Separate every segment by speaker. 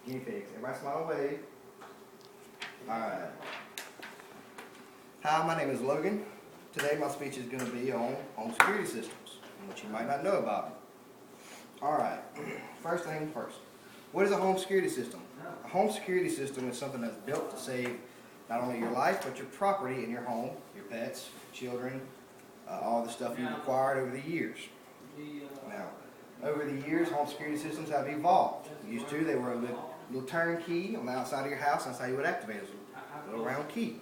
Speaker 1: guinea pigs. Everybody smile and wave. Alright. Hi, my name is Logan. Today my speech is going to be on home security systems, which you might not know about. Alright, first thing first. What is a home security system? A home security system is something that's built to save not only your life, but your property in your home, your pets, children, all the stuff you've acquired over the years. Now, over the years, home security systems have evolved. Used to, they were a little turn key on the outside of your house. That's how you would activate it, a little round key.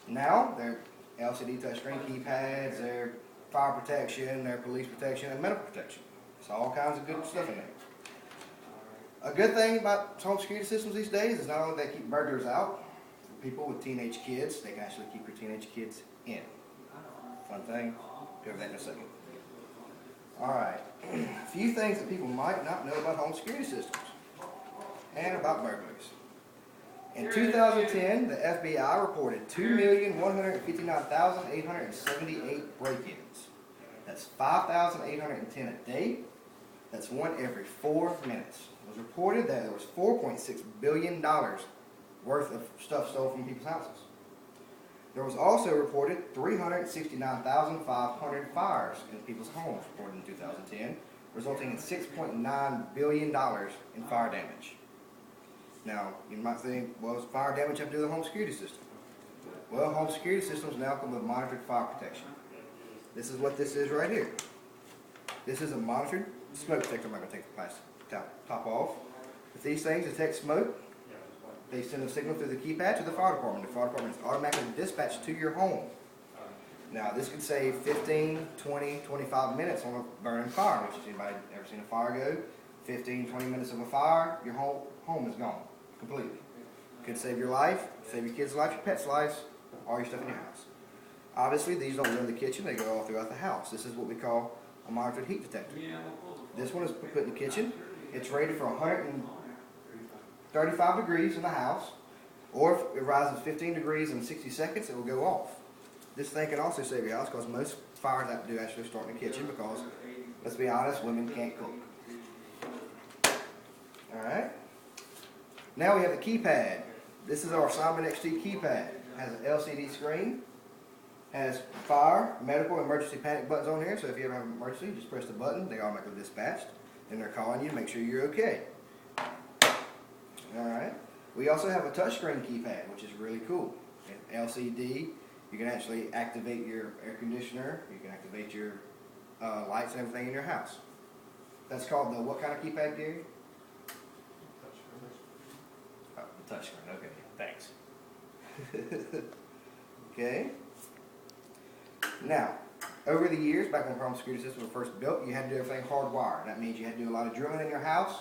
Speaker 1: Now, they're LCD touchscreen keypads, they're fire protection, they're police protection, and medical protection. So all kinds of good stuff in there. A good thing about home security systems these days is not only they keep burglars out, for people with teenage kids, they can actually keep your teenage kids in. Fun thing. Go over that in a second. Alright, a few things that people might not know about home security systems and about burglaries. In 2010, the FBI reported 2,159,878 break-ins. That's 5,810 a day. That's one every 4 minutes. It was reported that there was $4.6 billion worth of stuff stolen from people's houses. There was also reported 369,500 fires in people's homes reported in 2010, resulting in $6.9 billion in fire damage. Now, you might think, well, does fire damage have to do with the home security system? Well, home security systems now come with monitored fire protection. This is what this is right here. This is a monitored smoke detector. I'm not going to take the plastic top off. With these things detect smoke, they send a signal through the keypad to the fire department. The fire department is automatically dispatched to your home. Now, this could save 15, 20, 25 minutes on a burning fire, which is anybody ever seen a fire go? 15, 20 minutes of a fire, your whole home is gone completely. Could save your life, save your kids' life, your pets' lives, all your stuff in your house. Obviously, these don't go in the kitchen, they go all throughout the house. This is what we call a monitored heat detector. This one is put in the kitchen. It's rated for 135 degrees in the house, or if it rises 15 degrees in 60 seconds, it will go off. This thing can also save your house because most fires that do actually start in the kitchen because, let's be honest, women can't cook. Alright. Now we have the keypad. This is our Simon XT keypad. It has an LCD screen. Has fire, medical, emergency panic buttons on here, so if you ever have an emergency, you just press the button, they automatically dispatched, and they're calling you to make sure you're okay. Alright. We also have a touchscreen keypad, which is really cool. LCD, you can actually activate your air conditioner, you can activate your lights and everything in your house. That's called the what kind of keypad, Gary? Oh, the touchscreen, okay, thanks. Okay. Now, over the years, back when home security systems were first built, you had to do everything hardwired. That means you had to do a lot of drilling in your house.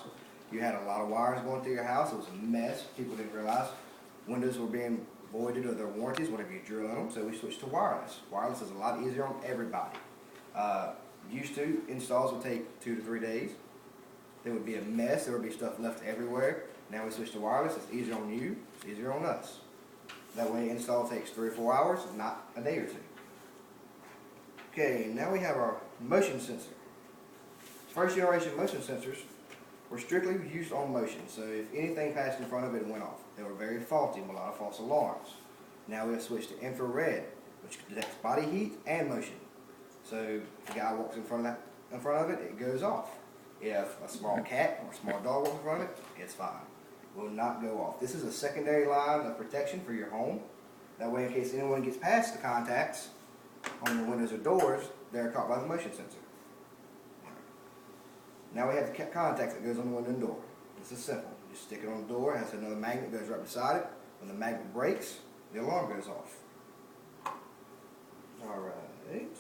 Speaker 1: You had a lot of wires going through your house. It was a mess. People didn't realize windows were being voided of their warranties whenever you drill in them, so we switched to wireless. Wireless is a lot easier on everybody. Used to, installs would take 2 to 3 days. There would be a mess. There would be stuff left everywhere. Now we switched to wireless. It's easier on you. It's easier on us. That way install takes 3 or 4 hours, not a day or two. Okay, now we have our motion sensor. First generation motion sensors were strictly used on motion, so if anything passed in front of it, it went off. They were very faulty with a lot of false alarms. Now we have switched to infrared, which detects body heat and motion. So if a guy walks in front of it, it goes off. If a small cat or a small dog walks in front of it, it's fine. It will not go off. This is a secondary line of protection for your home. That way, in case anyone gets past the contacts on your windows or doors, they're caught by the motion sensor. Now we have the contacts that goes on the window and door. This is simple. You just stick it on the door, it has another magnet that goes right beside it. When the magnet breaks, the alarm goes off. Alright.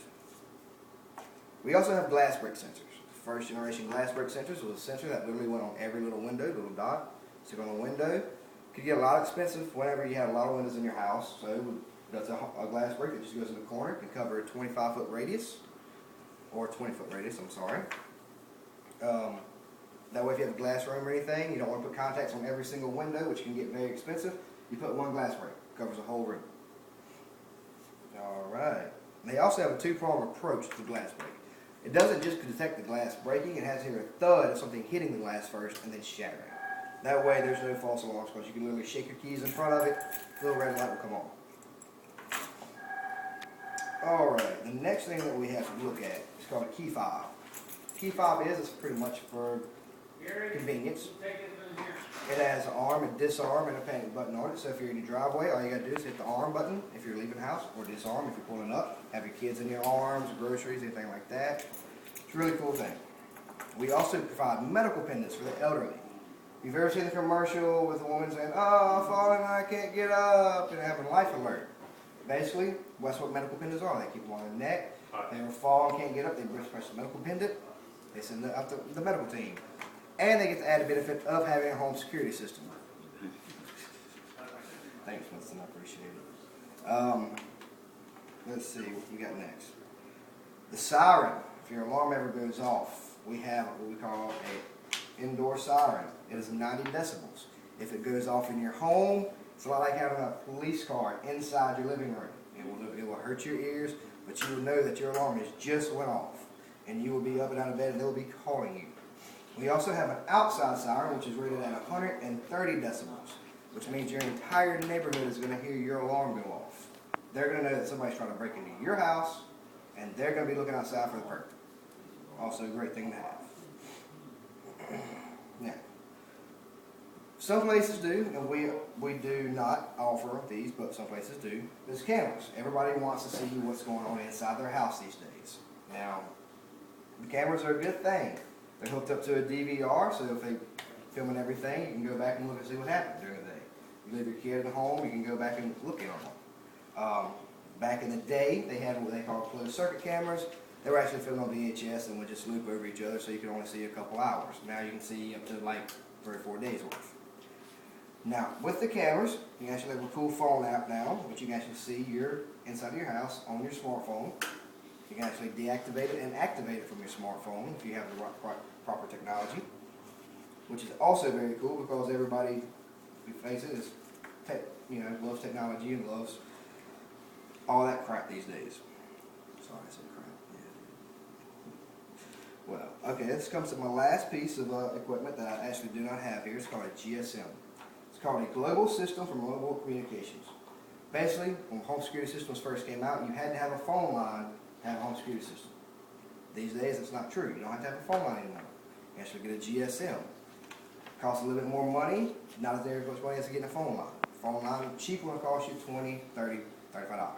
Speaker 1: We also have glass break sensors. First generation glass break sensors was a sensor that literally went on every little window, little dot. Stick on the window. Could get a lot expensive whenever you had a lot of windows in your house. So that's a glass break that just goes in the corner. It can cover a 25-foot radius, or a 20-foot radius, I'm sorry. That way if you have a glass room or anything, you don't want to put contacts on every single window, which can get very expensive. You put one glass break. It covers the whole room. Alright. They also have a two-pronged approach to the glass break. It doesn't just detect the glass breaking. It has here a thud of something hitting the glass first and then shattering. That way there's no false alarms because you can literally shake your keys in front of it, the little red light will come on. Alright, the next thing that we have to look at is called a key fob. Key fob is pretty much for convenience. It has an arm, a disarm, and a panic button on it. So if you're in your driveway, all you gotta do is hit the arm button if you're leaving the house, or disarm if you're pulling up. Have your kids in your arms, groceries, anything like that. It's a really cool thing. We also provide medical pendants for the elderly. You've ever seen the commercial with a woman saying, "Oh, I'm falling and I can't get up," and having a life alert? Basically, that's what medical pendants are. They keep them on their neck. They ever fall and can't get up, they press the medical pendant. They send it up to the medical team. And they get the added benefit of having a home security system. Thanks, Winston, I appreciate it. Let's see what we got next. The siren. If your alarm ever goes off, we have what we call an indoor siren. It is 90 decibels. If it goes off in your home, it's a lot like having a police car inside your living room. It will hurt your ears, but you will know that your alarm has just went off. And you will be up and out of bed and they'll be calling you. We also have an outside siren, which is rated at 130 decibels, which means your entire neighborhood is going to hear your alarm go off. They're going to know that somebody's trying to break into your house, and they're going to be looking outside for the perk. Also a great thing to have. Now, some places do, and we do not offer these, but some places do. There's cameras. Everybody wants to see what's going on inside their house these days. Now, the cameras are a good thing. They're hooked up to a DVR, so if they're filming everything, you can go back and look and see what happened during the day. You leave your kid at home, you can go back and look at them. Back in the day, they had what they call closed circuit cameras. They were actually filmed on VHS and would just loop over each other so you could only see a couple hours. Now you can see up to like 3 or 4 days worth. Now, with the cameras, you can actually have a cool phone app now, which you can actually see your inside of your house on your smartphone. You can actually deactivate it and activate it from your smartphone if you have the proper technology, which is also very cool because everybody, we face it, is loves technology and loves all that crap these days. Sorry, I said crap. Yeah. Well, okay, this comes to my last piece of equipment that I actually do not have here. It's called a GSM. It's called a Global System for Mobile Communications. Basically, when home security systems first came out, you had to have a phone line to have a home security system. These days, it's not true. You don't have to have a phone line anymore. You actually get a GSM. It costs a little bit more money, not as much money as getting a phone line. Phone line, cheap one, costs you $20, $30, $35.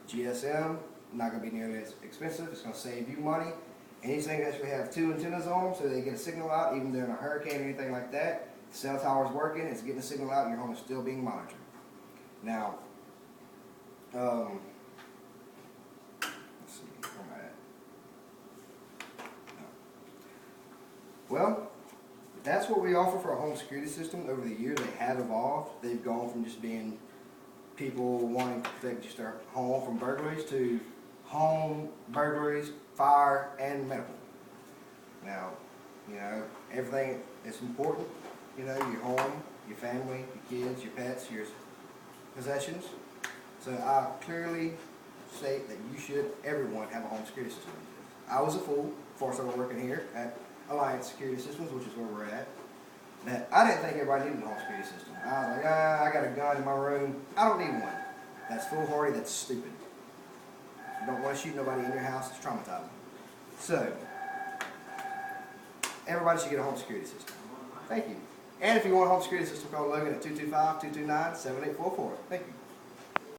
Speaker 1: GSM, not going to be nearly as expensive. It's going to save you money. And these things actually have 2 antennas on them, so they get a signal out even during a hurricane or anything like that. The cell tower's working, it's getting a signal out, and your home is still being monitored. Now, let's see, where am I at? Well, that's what we offer for a home security system. Over the years, they have evolved. They've gone from just being people wanting to protect just their home from burglaries to home, burglaries, fire, and medical. Now, everything is important. Your home, your family, your kids, your pets, your possessions. So I clearly state that everyone have a home security system. I was a fool before I started working here at Alliance Security Systems, which is where we're at. That I didn't think everybody needed a home security system. I was like, I got a gun in my room. I don't need one. That's foolhardy. That's stupid. You don't want to shoot nobody in your house. It's traumatizing. So, everybody should get a home security system. Thank you. And if you want a home security system, call Logan at 225-229-7844. Thank you.